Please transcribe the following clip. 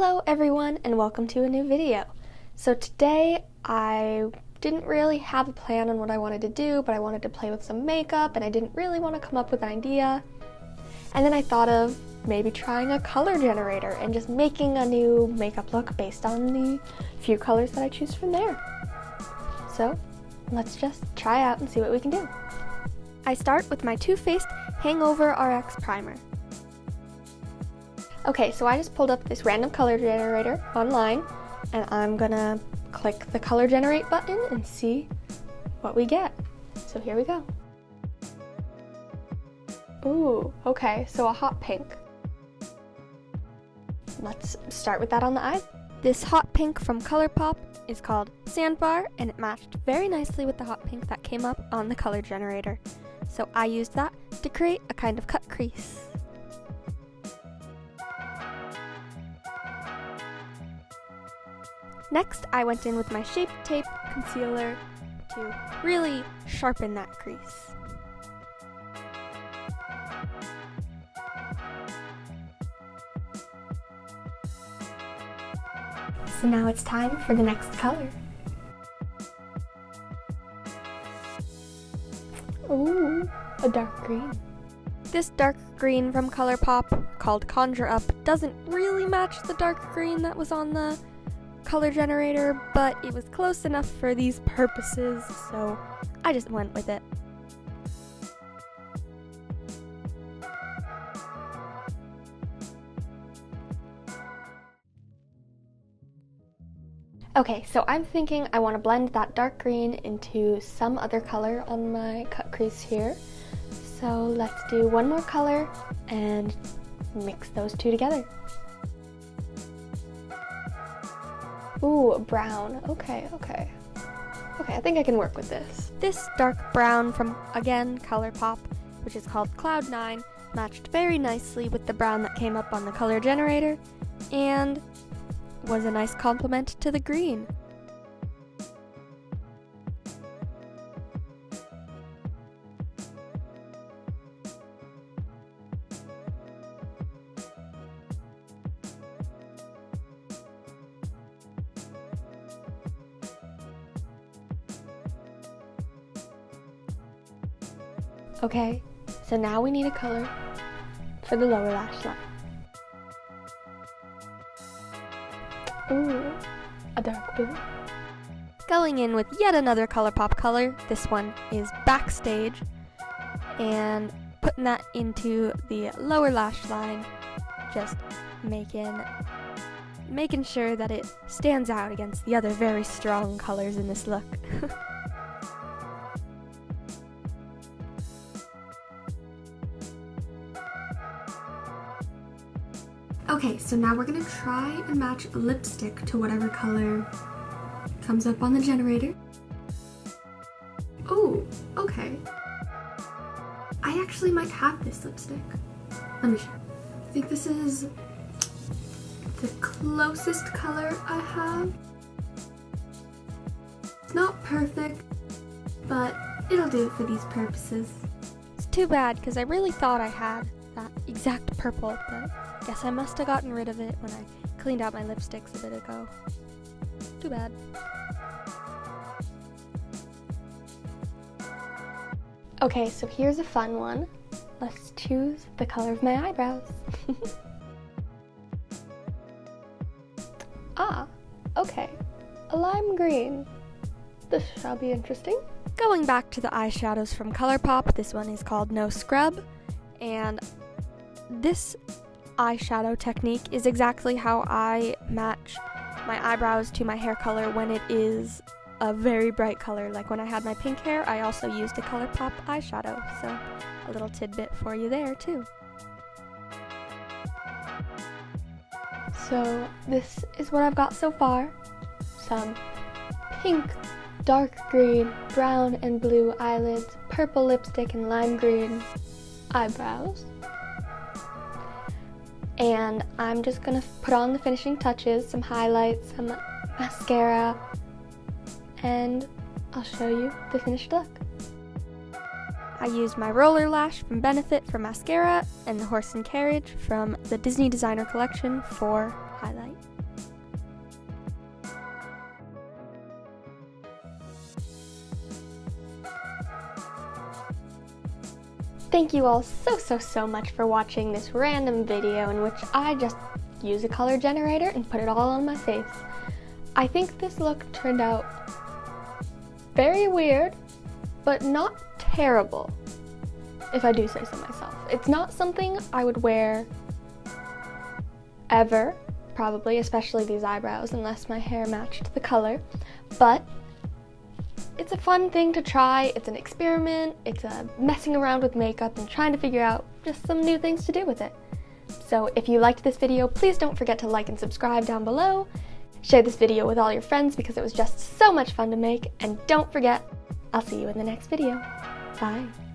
Hello everyone and welcome to a new video. So today I didn't really have a plan on what I wanted to do, but I wanted to play with some makeup and I didn't really want to come up with an idea. And then I thought of maybe trying a color generator and just making a new makeup look based on the few colors that I choose from there. So let's just try out and see what we can do. I start with my Too Faced HangoveRx primer. Okay, so I just pulled up this random color generator online and I'm gonna click the color generate button and see what we get. So here we go. Ooh, okay, so a hot pink. Let's start with that on the eye. This hot pink from Colourpop is called Sandbar and it matched very nicely with the hot pink that came up on the color generator. So I used that to create a kind of cut crease. Next, I went in with my Shape Tape concealer to really sharpen that crease. So now it's time for the next color. Ooh, a dark green. This dark green from Colourpop, called Conjure Up, doesn't really match the dark green that was on the color generator, but it was close enough for these purposes, so I just went with it. Okay, so I'm thinking I want to blend that dark green into some other color on my cut crease here. So let's do one more color and mix those two together. Ooh, brown. Okay, I think I can work with this. This dark brown from, again, Colourpop, which is called Cloud 9, matched very nicely with the brown that came up on the color generator, and was a nice complement to the green. Okay, so now we need a color for the lower lash line. Ooh, a dark blue. Going in with yet another Colourpop color, this one is Backstage, and putting that into the lower lash line, just making sure that it stands out against the other very strong colors in this look. Okay, so now we're gonna try and match a lipstick to whatever color comes up on the generator. Oh, okay. I actually might have this lipstick. Let me show. I think this is the closest color I have. It's not perfect, but it'll do for these purposes. It's too bad, because I really thought I had that exact purple, but guess I must have gotten rid of it when I cleaned out my lipsticks a bit ago. Too bad. Okay, so here's a fun one. Let's choose the color of my eyebrows. Ah, okay. A lime green. This shall be interesting. Going back to the eyeshadows from Colourpop, this one is called No Scrub, and this eyeshadow technique is exactly how I match my eyebrows to my hair color when it is a very bright color. Like when I had my pink hair, I also used a Colourpop eyeshadow, so a little tidbit for you there too. So this is what I've got so far. Some pink, dark green, brown and blue eyelids, purple lipstick and lime green eyebrows. And I'm just gonna put on the finishing touches, some highlights, some mascara, and I'll show you the finished look. I used my roller lash from Benefit for mascara and the Horse Carriage from the Disney Designer collection for highlight. Thank you all so much for watching this random video in which I just use a color generator and put it all on my face. I think this look turned out very weird, but not terrible, if I do say so myself. It's not something I would wear ever, probably, especially these eyebrows, unless my hair matched the color, but it's a fun thing to try. It's an experiment. It's a messing around with makeup and trying to figure out just some new things to do with it. So if you liked this video, please don't forget to like and subscribe down below. Share this video with all your friends because it was just so much fun to make. And don't forget, I'll see you in the next video. Bye.